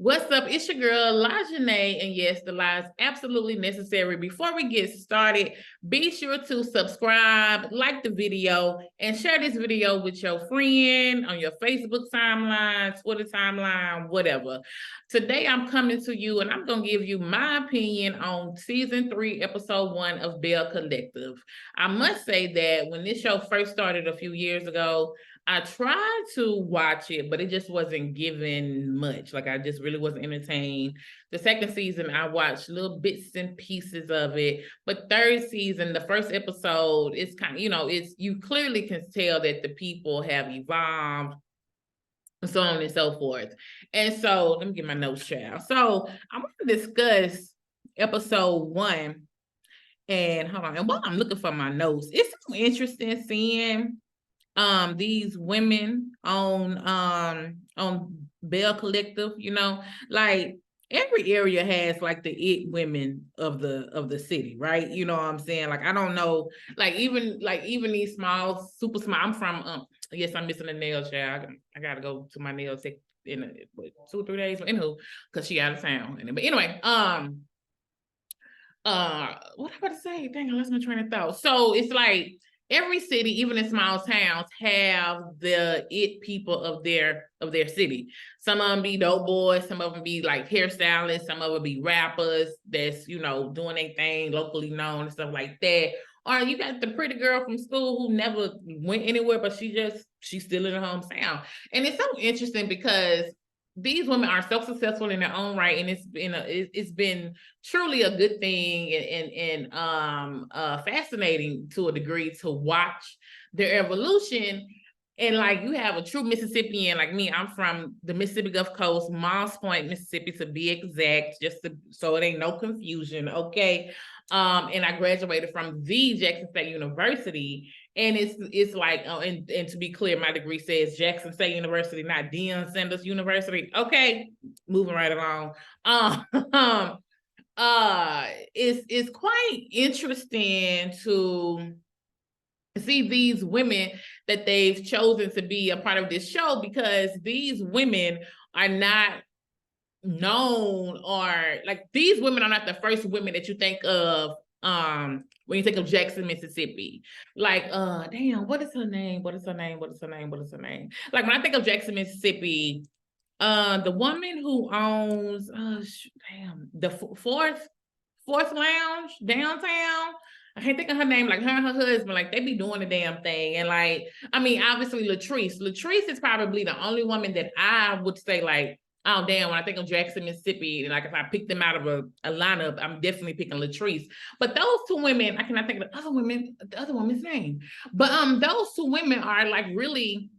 What's up? It's your girl, LaJanae, and yes, the lie is absolutely necessary. Before we get started, be sure to subscribe, like the video, and share this video with your friend on your Facebook timeline, Twitter timeline, whatever. Today, I'm coming to you, and I'm going to give you my opinion on Season 3, Episode 1 of Belle Collective. I must say that when this show first started a few years ago, I tried to watch it, but it just wasn't given much. Like I just really wasn't entertained. The second season, I watched little bits and pieces of it. But third season, the first episode, it's kind of, it's you clearly can tell that the people have evolved, and so on and so forth. And so let me get my notes, child. So I want to discuss episode 1. And hold on. And while I'm looking for my notes, it's so interesting seeing these women on Belle Collective, like every area has like the it women of the city, right? You know what I'm saying? Like I don't know, like even these small, super small. I'm from yes, I'm missing a nail, child. I gotta go to my nail tech in 2 or 3 days. Anywho, because she out of town. But anyway, what am I about to say? Dang, I lost my train of thought. So it's like every city, even in small towns, have the it people of their city. Some of them be dope boys, some of them be like hairstylists, some of them be rappers that's doing their thing, locally known and stuff like that. Or you got the pretty girl from school who never went anywhere, but she's still in her hometown. And it's so interesting because these women are so successful in their own right, and it's been truly a good thing and fascinating to a degree to watch their evolution. And like you have a true Mississippian like me. I'm from the Mississippi Gulf Coast, Moss Point, Mississippi, to be exact, so it ain't no confusion, okay? And I graduated from the Jackson State University. And it's like, and to be clear, my degree says Jackson State University, not Deion Sanders University. Okay, moving right along. It's quite interesting to see these women that they've chosen to be a part of this show, because these women are not known, or like these women are not the first women that you think of when you think of Jackson, Mississippi. Like damn, what is her name? Like when I think of Jackson, Mississippi, the woman who owns the fourth lounge downtown, I can't think of her name. Like her and her husband, like they be doing the damn thing. And like, I mean, obviously Latrice is probably the only woman that I would say like, oh damn, when I think of Jackson, Mississippi, like if I pick them out of a lineup, I'm definitely picking Latrice. But those two women, I cannot think of the other woman's name. But those two women are like really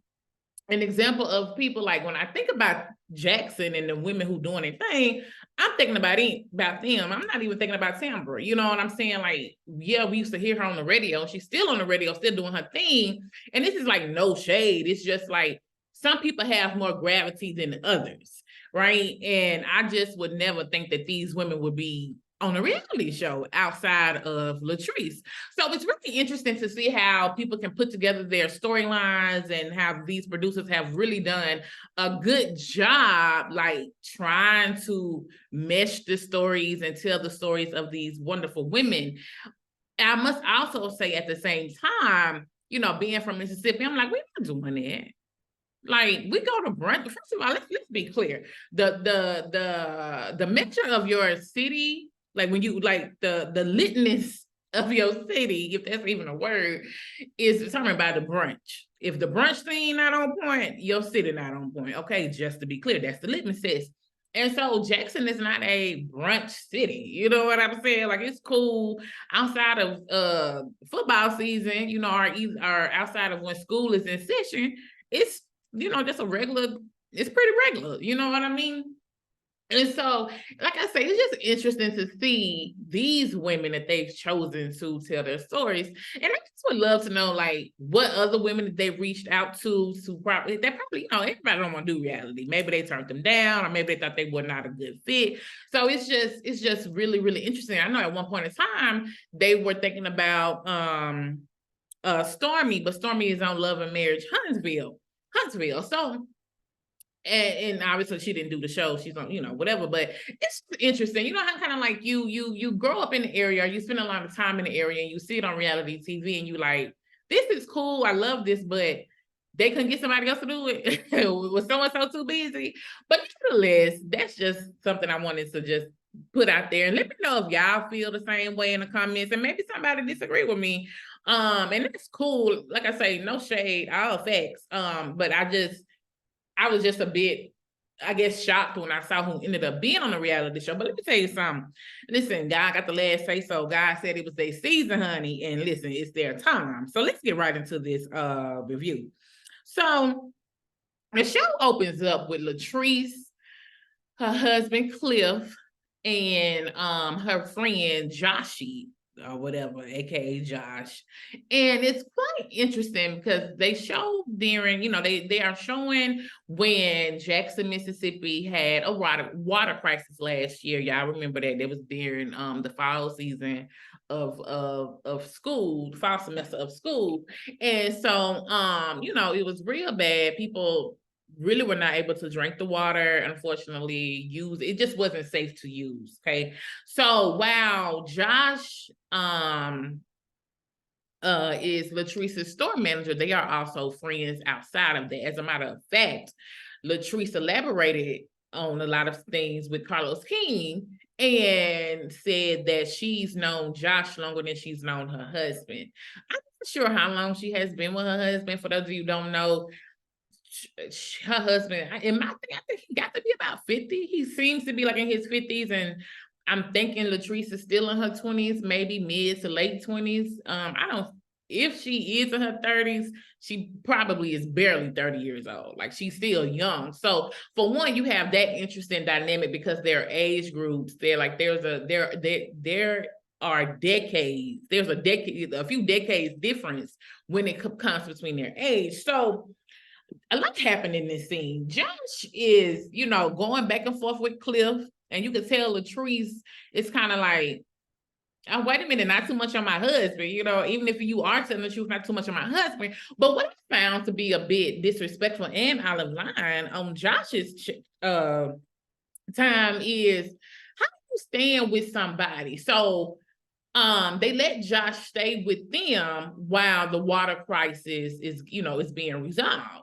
an example of people. Like when I think about Jackson and the women who doing their thing, I'm thinking about them. I'm not even thinking about Tambra. You know what I'm saying? Like, yeah, we used to hear her on the radio. She's still on the radio, still doing her thing. And this is like no shade. It's just like some people have more gravity than others, right? And I just would never think that these women would be on a reality show outside of Latrice. So it's really interesting to see how people can put together their storylines and how these producers have really done a good job, like trying to mesh the stories and tell the stories of these wonderful women. I must also say at the same time, being from Mississippi, I'm like, we're not doing that. Like we go to brunch. First of all, let's be clear. The measure of your city, like when you like the litness of your city, if that's even a word, is determined by the brunch. If the brunch scene not on point, your city not on point. Okay, just to be clear, that's the litmus test. And so Jackson is not a brunch city. You know what I'm saying? Like it's cool outside of football season, or outside of when school is in session. It's just it's pretty regular, you know what I mean? And so, like I say, it's just interesting to see these women that they've chosen to tell their stories. And I just would love to know, like, what other women that they've reached out to probably, everybody don't want to do reality. Maybe they turned them down, or maybe they thought they were not a good fit. So it's just really, really interesting. I know at one point in time, they were thinking about Stormy, but Stormy is on Love and Marriage Huntsville. So and obviously she didn't do the show. She's on, whatever. But it's interesting. You know how kind of like you grow up in the area, you spend a lot of time in the area, and you see it on reality TV, and you like, this is cool. I love this, but they couldn't get somebody else to do it. Was so and so too busy? But nevertheless, that's just something I wanted to just put out there, and let me know if y'all feel the same way in the comments, and maybe somebody disagree with me. And it's cool. Like I say, no shade, all facts. But I was just a bit, I guess, shocked when I saw who ended up being on the reality show. But let me tell you something. Listen, God got the last say so. God said it was their season, honey. And listen, it's their time. So let's get right into this review. So the show opens up with Latrice, her husband Cliff, and her friend Joshy, or whatever, aka Josh. And it's quite interesting because they show during, they are showing when Jackson, Mississippi had a water crisis last year. Y'all remember that? It was during the fall season of school, the fall semester of school. And so it was real bad. People really were not able to drink the water, unfortunately. Use it just wasn't safe to use. Okay, so while Josh is Latrice's store manager, they are also friends outside of that. As a matter of fact, Latrice elaborated on a lot of things with Carlos King and said that she's known Josh longer than she's known her husband. I'm not sure how long she has been with her husband. For those of you who don't know, her husband, in my thing, I think he got to be about 50. He seems to be like in his 50s, and I'm thinking Latrice is still in her 20s, maybe mid to late 20s. If she is in her 30s, she probably is barely 30 years old. Like, she's still young. So for one, you have that interesting dynamic because their age groups, there are decades. There's a few decades difference when it comes between their age. So a lot happened in this scene. Josh is, going back and forth with Cliff, and you can tell Latrice is kind of like, oh, wait a minute, not too much on my husband. Even if you are telling the truth, not too much on my husband. But what I found to be a bit disrespectful and out of line on Josh's time is, how do you stand with somebody? So they let Josh stay with them while the water crisis is being resolved.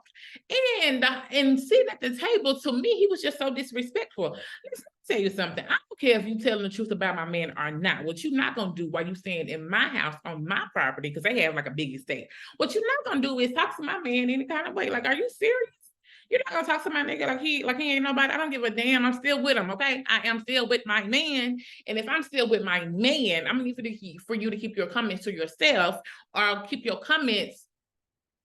And sitting at the table, to me, he was just so disrespectful. Let me tell you something. I don't care if you're telling the truth about my man or not. What you're not gonna do while you staying in my house on my property, because they have like a big estate. What you're not gonna do is talk to my man any kind of way. Like, are you serious? You're not gonna talk to my nigga like he ain't nobody. I don't give a damn. I'm still with him, okay? I am still with my man. And if I'm still with my man, I'm gonna need for you to keep your comments to yourself, or keep your comments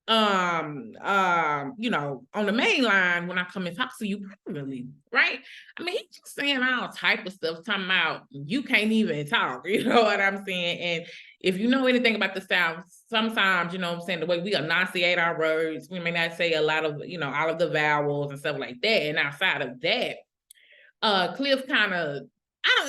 on the main line when I come and talk to you privately, right? I mean, he's just saying all type of stuff, talking about you can't even talk, you know what I'm saying? And if you know anything about the South, sometimes, the way we enunciate our words, we may not say a lot of, all of the vowels and stuff like that. And outside of that, Cliff kind of,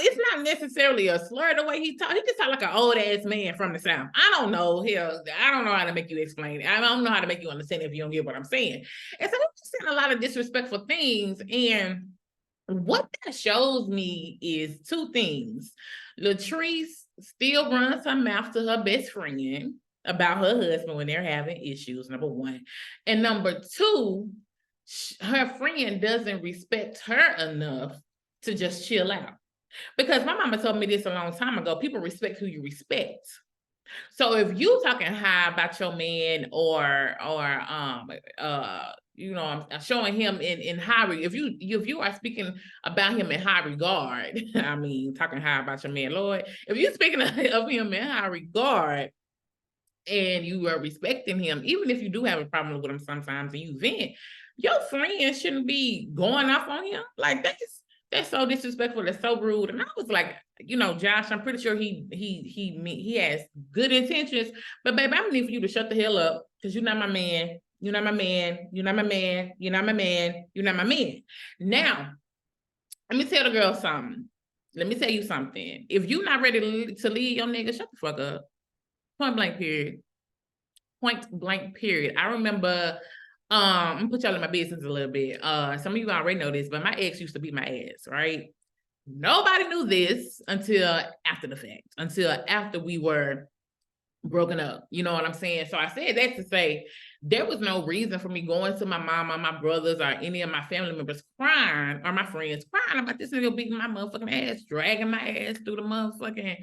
it's not necessarily a slur the way he talk. He just talk like an old ass man from the South. I don't know. Hell, I don't know how to make you explain it. I don't know how to make you understand if you don't get what I'm saying. And so he's just saying a lot of disrespectful things. And what that shows me is two things. Latrice still runs her mouth to her best friend about her husband when they're having issues, number one. And number two, her friend doesn't respect her enough to just chill out. Because my mama told me this a long time ago, people respect who you respect. So if you talking high about your man, or I'm showing him in high, if you are speaking about him in high regard, I mean, talking high about your man, Lord, if you're speaking of him in high regard and you are respecting him, even if you do have a problem with him sometimes and you vent, your friend shouldn't be going off on him. Like, that's so disrespectful. That's so rude. And I was like, Josh, I'm pretty sure he has good intentions, but baby, I'm need for you to shut the hell up, because you're not my man. You're not my man. You're not my man. You're not my man. You're not my man. Now, let me tell the girl something. Let me tell you something. If you're not ready to leave your nigga, shut the fuck up. Point blank period. Point blank period. I remember I'm gonna put y'all in my business a little bit. Some of you already know this, but my ex used to beat my ass, right? Nobody knew this until after the fact, until after we were broken up. You know what I'm saying? So I said that to say there was no reason for me going to my mom or my brothers or any of my family members crying or my friends crying about this nigga beating my motherfucking ass, dragging my ass through the motherfucking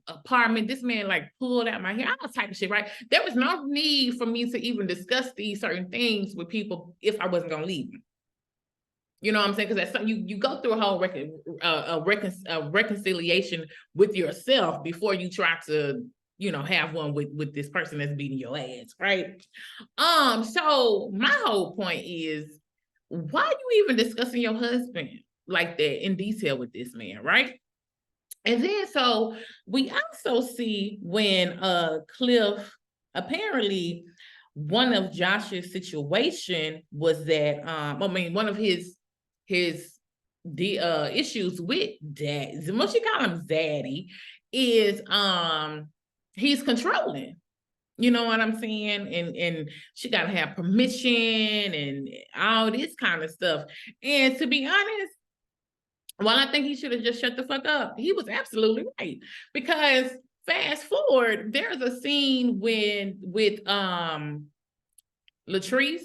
apartment. This man like pulled out my hair, all type of shit, right? There was no need for me to even discuss these certain things with people if I wasn't gonna leave them. You know what I'm saying? Because that's something you go through a whole reconciliation with yourself before you try to, you know, have one with this person that's beating your ass, right? So my whole point is, why are you even discussing your husband like that in detail with this man, right? And then so we also see when Cliff apparently one of Josh's situation was that one of his issues with dad, what you call him zaddy, is he's controlling. You know what I'm saying? And she gotta have permission and all this kind of stuff. And to be honest, while I think he should have just shut the fuck up, he was absolutely right. Because fast forward, there's a scene with Latrice,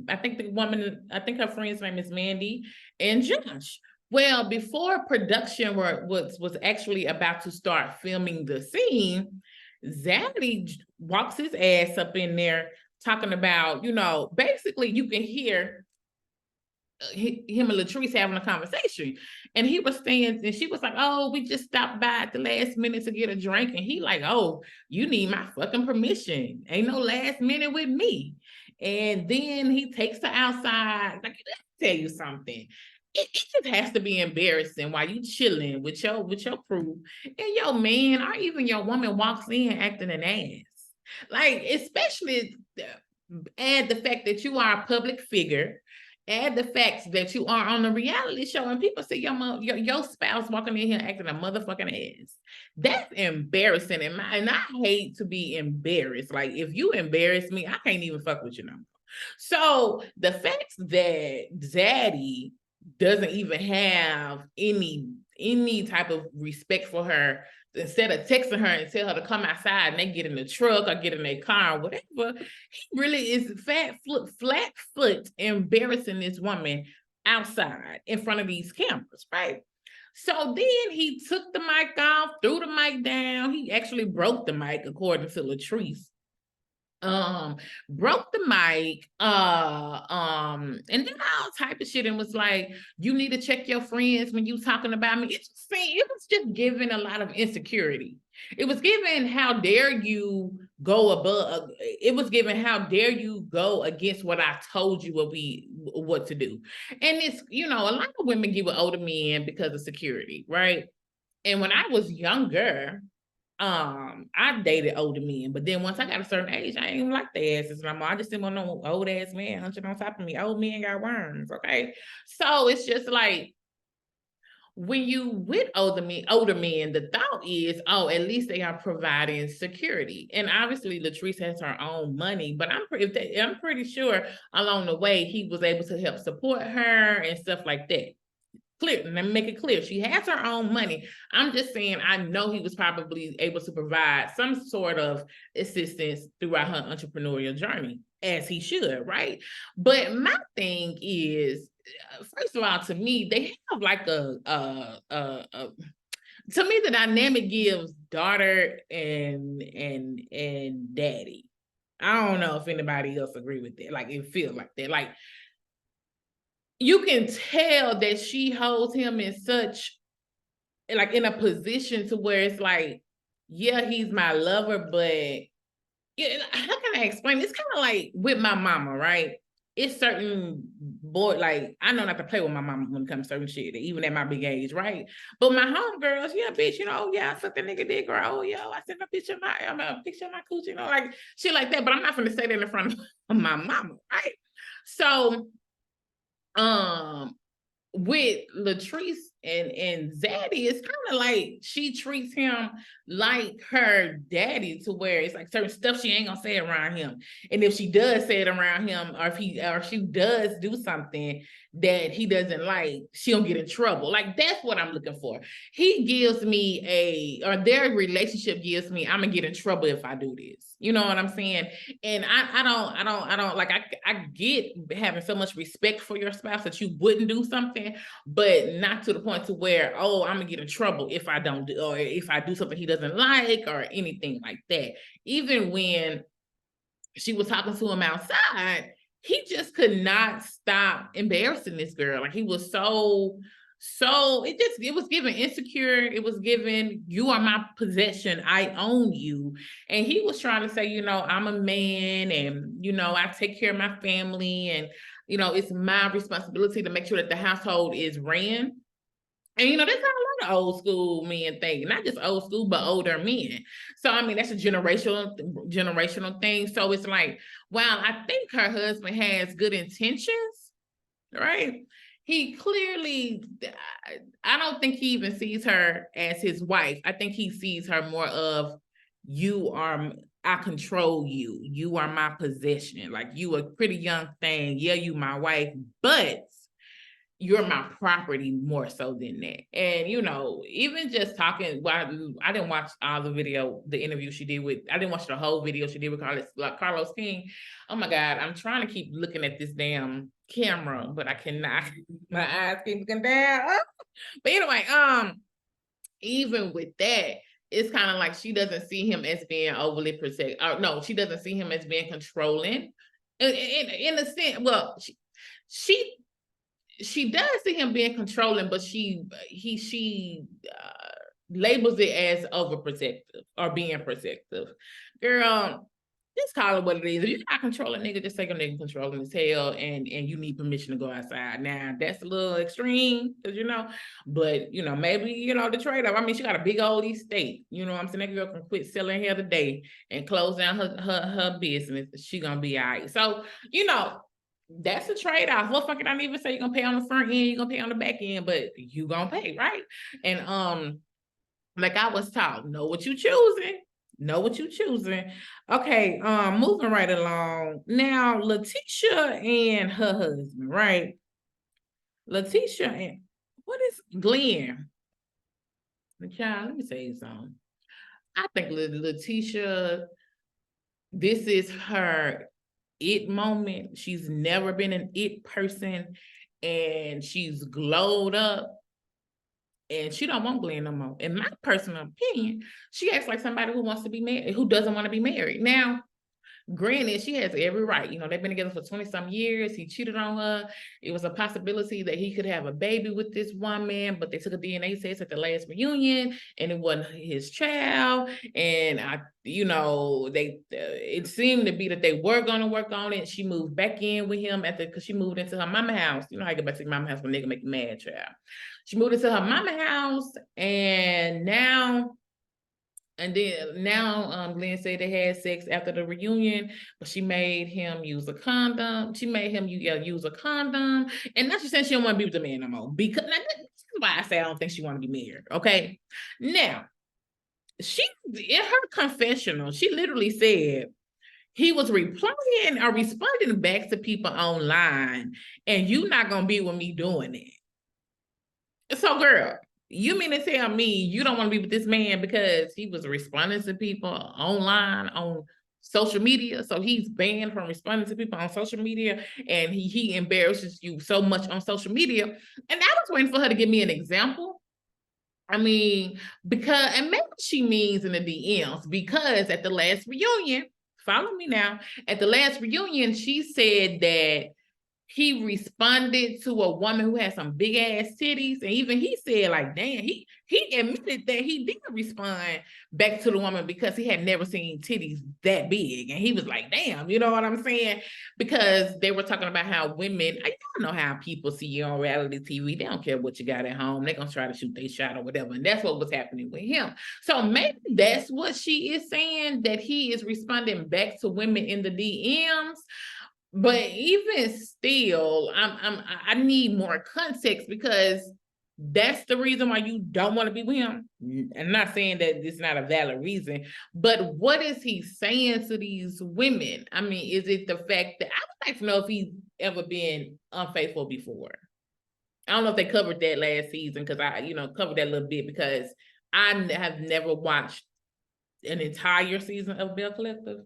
I think her friend's name is Mandy, and Josh. Well, before production was actually about to start filming the scene, Zaddy walks his ass up in there talking about, you know, basically you can hear him and Latrice having a conversation, and he was saying, and she was like, "Oh, we just stopped by at the last minute to get a drink," and he like, "Oh, you need my fucking permission. Ain't no last minute with me." And then he takes her outside. Like, let me tell you something. It just has to be embarrassing while you chilling with your crew, and your man or even your woman walks in acting an ass. Like, especially add the fact that you are a public figure, add the facts that you are on a reality show, and people see your spouse walking in here acting a motherfucking ass. That's embarrassing, and I hate to be embarrassed. Like, if you embarrass me, I can't even fuck with you no more. So the fact that Zaddy doesn't even have any type of respect for her, instead of texting her and tell her to come outside and they get in the truck or get in their car or whatever, he really is flat foot embarrassing this woman outside in front of these cameras, right? So then he took the mic off, threw the mic down. He actually broke the mic, according to Latrice. Broke the mic, and then all type of shit, and was like, "You need to check your friends when you talking about me." It was just giving a lot of insecurity. It was given, how dare you go above? It was given, how dare you go against what I told you what to do? And it's, you know, a lot of women get with older men because of security, right? And when I was younger, I dated older men, but then once I got a certain age, I ain't even like the asses no more. I just didn't want no old ass man hunching on top of me. Old men got worms, okay? So it's just like, when you with older men, the thought is, oh, at least they are providing security. And obviously Latrice has her own money, but I'm pretty sure along the way he was able to help support her and stuff like that. Clear, let me make it clear. She has her own money. I'm just saying, I know he was probably able to provide some sort of assistance throughout her entrepreneurial journey, as he should, right? But my thing is, first of all, to me, they have like to me, the dynamic gives daughter and daddy. I don't know if anybody else agree with that. Like, it feels like that. Like, you can tell that she holds him in such, like, in a position to where it's like, yeah, he's my lover, but yeah, how can I explain? It's kind of like with my mama, right? It's certain boy, like, I know not to play with my mama when it comes to certain shit, even at my big age, right? But my homegirls, yeah, bitch, you know, yeah, I sucked that nigga dick, or oh, yo, I sent a picture of my coochie, you know, like shit like that. But I'm not gonna say that in front of my mama, right? So, with Latrice And Zaddy is kind of like she treats him like her daddy, to where it's like certain stuff she ain't gonna say around him, and if she does say it around him, or if she does do something that he doesn't like, she don't get in trouble. Like, that's what I'm looking for. He gives me or their relationship gives me, I'm gonna get in trouble if I do this. You know what I'm saying? And I don't like, I get having so much respect for your spouse that you wouldn't do something, but not to the point to where, oh, I'm gonna get in trouble if I don't do, or if I do something he doesn't like or anything like that. Even when she was talking to him outside, he just could not stop embarrassing this girl. Like, he was it was given insecure. It was given, you are my possession, I own you. And he was trying to say, I'm a man, and I take care of my family, and it's my responsibility to make sure that the household is ran. And that's how a lot of old school men think. Not just old school, but older men. So I mean, that's a generational thing. So it's like, while I think her husband has good intentions, right? He clearly, I don't think he even sees her as his wife. I think he sees her more of, I control you. You are my possession. Like, you a pretty young thing. Yeah, you my wife, but you're my property more so than that. And even just talking, I didn't watch all the interview she did with, I didn't watch the whole video she did with Carlos King. Oh my God, I'm trying to keep looking at this damn camera, but I cannot. My eyes keep looking down. But anyway, even with that, it's kind of like she doesn't see him as being overly protective. No, she doesn't see him as being controlling. In a sense, well, she does see him being controlling, but she labels it as overprotective or being protective. Girl, just call it what it is. If you're not controlling nigga, just take a nigga controlling his hell, and you need permission to go outside. Now, that's a little extreme, because but maybe the trade-off. I mean, she got a big old estate. You know what I'm saying? That girl can quit selling hair today and close down her business. She gonna be all right. So, that's a trade-off. Motherfucker, I don't even say you're gonna pay on the front end, you're gonna pay on the back end, but you gonna pay, right? And like I was taught, know what you choosing. Know what you choosing. Okay, moving right along. Now, Letitia and her husband, right? Letitia and what is Glenn? Child, let me tell you something. I think Letitia, this is her it moment. She's never been an it person, and she's glowed up, and she don't want Glenn no more. In my personal opinion, she acts like somebody who wants to be married, who doesn't want to be married. Now, granted, she has every right. They've been together for 20-some years. He cheated on her. It was a possibility that he could have a baby with this woman, but they took a DNA test at the last reunion, and it wasn't his child. And it seemed to be that they were going to work on it. She moved back in with him because she moved into her mama house. You know how you get back to your mama house when nigga make you mad, child. She moved into her mama house, and now Glenn said they had sex after the reunion, but she made him use a condom. She made him use a condom. And now she's saying she don't want to be with the man no more. Because that's why I say I don't think she want to be married. Okay. Now, she, in her confessional, she literally said he was replying or responding back to people online, and you not gonna be with me doing it. So, girl, you mean to tell me you don't want to be with this man because he was responding to people online on social media? So he's banned from responding to people on social media, and he embarrasses you so much on social media. And I was waiting for her to give me an example. I mean, and maybe she means in the DMs, because at the last reunion, follow me now, at the last reunion, she said that he responded to a woman who had some big ass titties, and even he said, like, damn, he admitted that he did respond back to the woman because he had never seen titties that big, and he was like, damn, you know what I'm saying? Because they were talking about how women, I don't know how people see you on reality TV. They don't care what you got at home. They're gonna try to shoot their shot or whatever, and that's what was happening with him. So maybe that's what she is saying, that he is responding back to women in the DMs. But even still, I need more context, because that's the reason why you don't want to be with him. I'm not saying that it's not a valid reason, but what is he saying to these women? I mean, is it the fact that I would like to know if he's ever been unfaithful before? I don't know if they covered that last season because I, covered that a little bit because I have never watched an entire season of Belle Collective.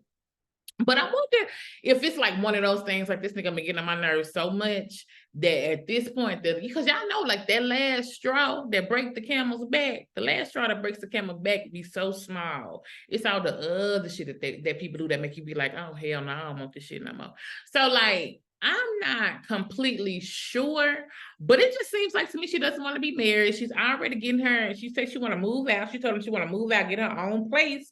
But I wonder if it's like one of those things like this nigga been getting on my nerves so much that at this point, because y'all know like that last straw that breaks the camel's back, the last straw that breaks the camel's back be so small. It's all the other shit that people do that make you be like, oh hell no, I don't want this shit no more. So like I'm not completely sure, but it just seems like to me she doesn't want to be married. She's already getting her, she said she want to move out. She told him she want to move out, get her own place.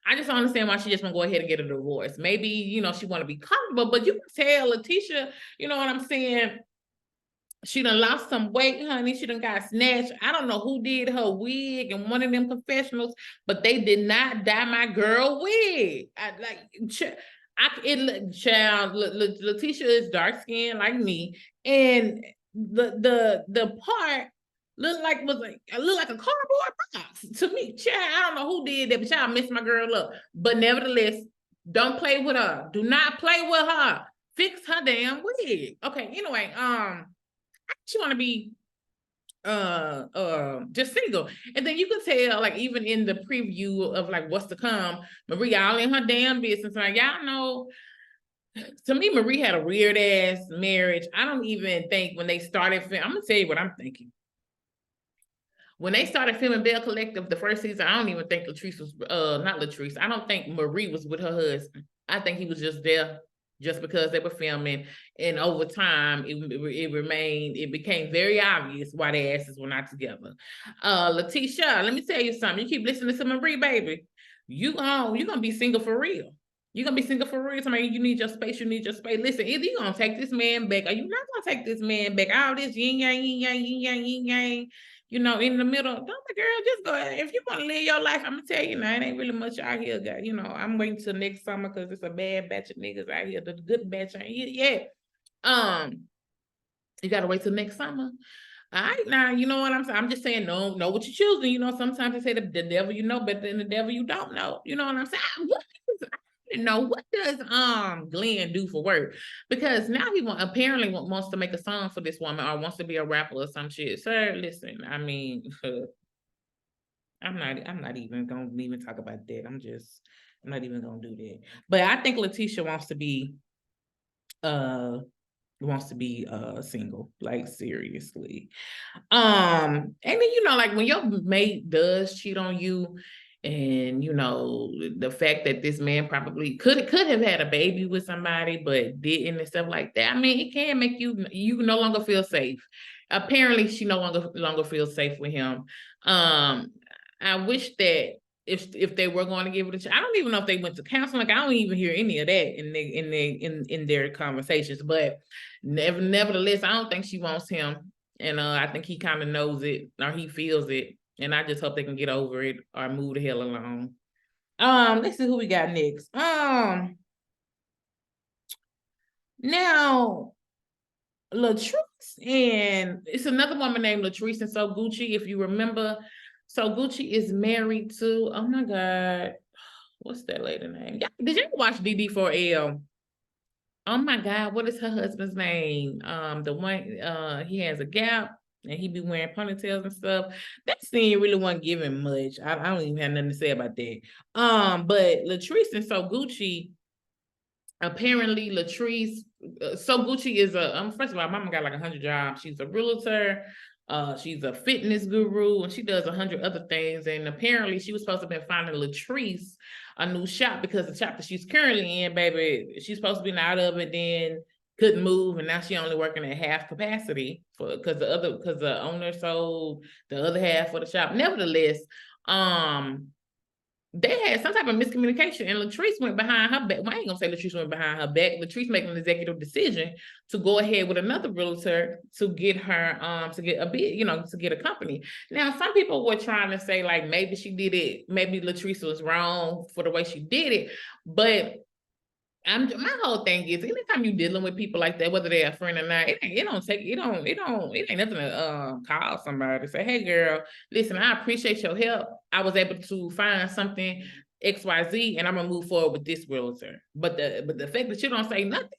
I just don't understand why she just want to go ahead and get a divorce. Maybe, she want to be comfortable, but you can tell Letitia, you know what I'm saying? She done lost some weight, honey. She done got snatched. I don't know who did her wig and one of them confessionals, but they did not dye my girl wig. Letitia is dark skinned like me, and the part look like a cardboard box to me. Child, I don't know who did that, but y'all messed my girl up. But nevertheless, don't play with her. Do not play with her. Fix her damn wig. Okay. Anyway, she want to be just single, and then you can tell like even in the preview of like what's to come, Marie all in her damn business. Like y'all know, to me, Marie had a weird ass marriage. I don't even think when they started. I'm gonna tell you what I'm thinking. When they started filming Belle Collective the first season, I don't even think Latrice was not Latrice. I don't think Marie was with her husband. I think he was just there just because they were filming. And over time, it became very obvious why their asses were not together. Letitia, let me tell you something. You keep listening to Marie, baby, you're gonna be single for real. You're gonna be single for real. Somebody, you need your space, you need your space. Listen, either you're gonna take this man back or you're not gonna take this man back. All this yin yang, yin yang, yin yang, yin yang, in the middle. Don't the girl just go ahead. If you want to live your life, I'm gonna tell you now, it ain't really much out here, guys. I'm waiting till next summer because it's a bad batch of niggas out here. The good batch ain't here yet. You gotta wait till next summer. All right, now you know what I'm saying. I'm just saying, know what you're choosing. Sometimes they say the devil you know better than the devil you don't know. You know what I'm saying? What does Glenn do for work? Because now he apparently wants to make a song for this woman or wants to be a rapper or some shit. Sir, listen, I mean, I'm not even gonna talk about that. I'm not even gonna do that. But I think Letitia wants to be single, like seriously. And then like when your mate does cheat on you, and the fact that this man probably could have had a baby with somebody but didn't and stuff like that. I mean, it can make you no longer feel safe. Apparently, she no longer feels safe with him. I wish that if they were going to give it a chance, I don't even know if they went to counseling. Like I don't even hear any of that in their conversations. But nevertheless, I don't think she wants him, and I think he kind of knows it or he feels it. And I just hope they can get over it or move the hell along. Let's see who we got next. Now Latrice, and it's another woman named Latrice and So Gucci. If you remember, So Gucci is married to, oh my God, what's that lady name? Yeah, did you ever watch DD4L? Oh my God, what is her husband's name? The one he has a gap and he be wearing ponytails and stuff. That scene really wasn't giving much. I don't even have nothing to say about that. But Latrice and So Gucci, apparently Latrice, So Gucci is first of all, mama got like 100 jobs. She's a realtor, she's a fitness guru, and she does 100 other things. And apparently she was supposed to have been finding Latrice a new shop because the shop that she's currently in, baby, she's supposed to be out of it, then couldn't move, and now she only working at half capacity because the owner sold the other half of the shop. Nevertheless, they had some type of miscommunication, and Latrice went behind her back. Well, I ain't gonna say Latrice went behind her back. Latrice making an executive decision to go ahead with another realtor to get her to get a bid, to get a company. Now, some people were trying to say like maybe she did it, maybe Latrice was wrong for the way she did it, but My whole thing is anytime you're dealing with people like that, whether they're a friend or not, it ain't nothing to call somebody say, hey girl, listen, I appreciate your help. I was able to find something XYZ and I'm gonna move forward with this realtor. But the fact that you don't say nothing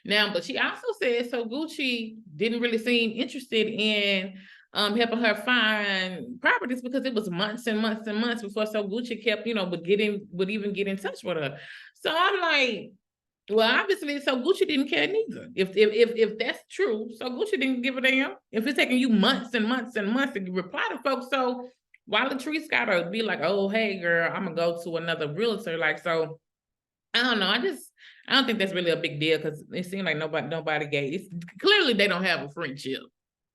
now, but she also said so Gucci didn't really seem interested in helping her find properties because it was months and months and months before so Gucci kept, would even get in touch with her. So I'm like, well, obviously, so Gucci didn't care neither. If that's true, so Gucci didn't give a damn. If it's taking you months and months and months to reply to folks, so why Latrice gotta be like, oh, hey girl, I'm gonna go to another realtor. Like, so I don't know. I don't think that's really a big deal because it seemed like nobody gave. It's clearly they don't have a friendship.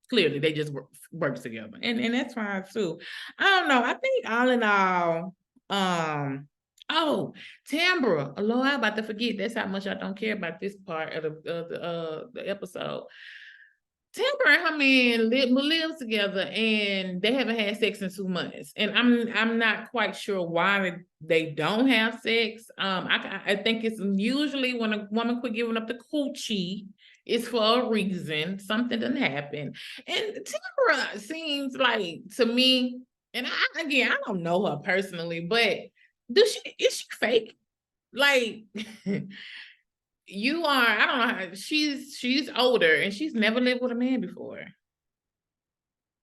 Clearly they just work together, and that's fine too. I don't know. I think all in all, oh, Tambra. Oh, Lord, I'm about to forget. That's how much I don't care about this part of the episode. Tambra and her man live together, and they haven't had sex in 2 months. And I'm not quite sure why they don't have sex. I think it's usually when a woman quit giving up the coochie, it's for a reason. Something didn't happen. And Tambra seems like to me, and I don't know her personally, but is she fake? Like you are, I don't know how, she's older and she's never lived with a man before.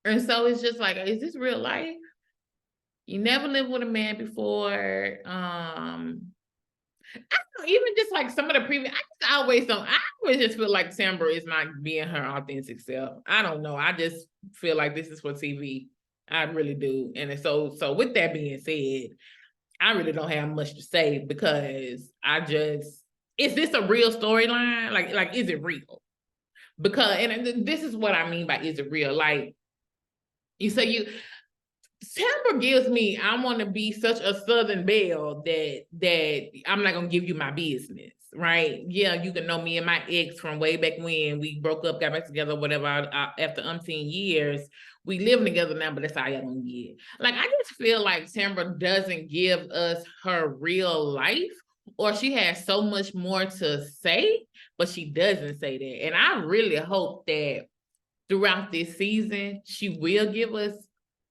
And so it's just like, is this real life? You never lived with a man before. I don't know, even just like some of the previous, I always just feel like Tambra is not being her authentic self. I don't know. I just feel like this is for TV. I really do. And so with that being said, I really don't have much to say because is this a real storyline? Like, is it real? Because, and this is what I mean by is it real? Like, Tambra gives me, I want to be such a Southern belle that I'm not gonna give you my business, right? Yeah, you can know me and my ex from way back when we broke up, got back together, whatever. After umpteen years, we living together now, but that's how y'all don't get. Like, I just feel like Tambra doesn't give us her real life, or she has so much more to say, but she doesn't say that. And I really hope that throughout this season, she will give us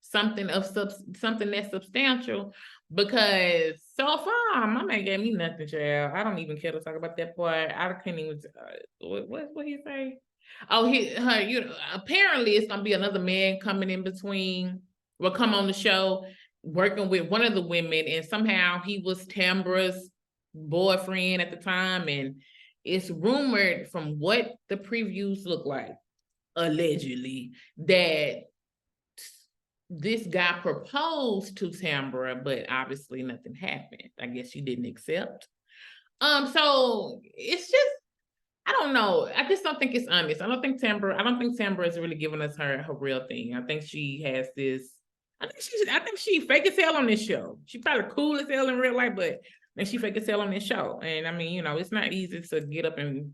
something that's substantial, because so far my man gave me nothing, child. I don't even care to talk about that part. I couldn't even what he say? Oh, apparently it's gonna be another man coming in between, will come on the show working with one of the women, and somehow he was Tambra's boyfriend at the time, and it's rumored from what the previews look like, allegedly, that this guy proposed to Tambra, but obviously nothing happened. I guess she didn't accept. So it's just, I don't know. I just don't think it's honest. I don't think Tambra is really giving us her real thing. I think she has this. I think she fake as hell on this show. She probably cool as hell in real life, but then she fake as hell on this show. And I mean, it's not easy to get up and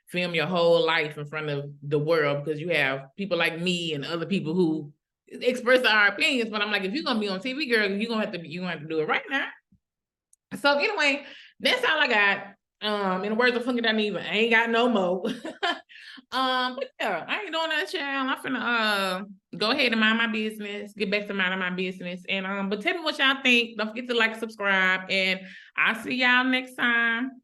film your whole life in front of the world, because you have people like me and other people who express our opinions. But I'm like, if you're gonna be on TV, girl, you're gonna have to do it right now. So anyway, that's all I got. In the words of Funky Dineva, I ain't got no more. But yeah, I ain't doing that, child. I'm finna go ahead and mind my business, get back to minding my business. And but tell me what y'all think. Don't forget to like, subscribe, and I'll see y'all next time.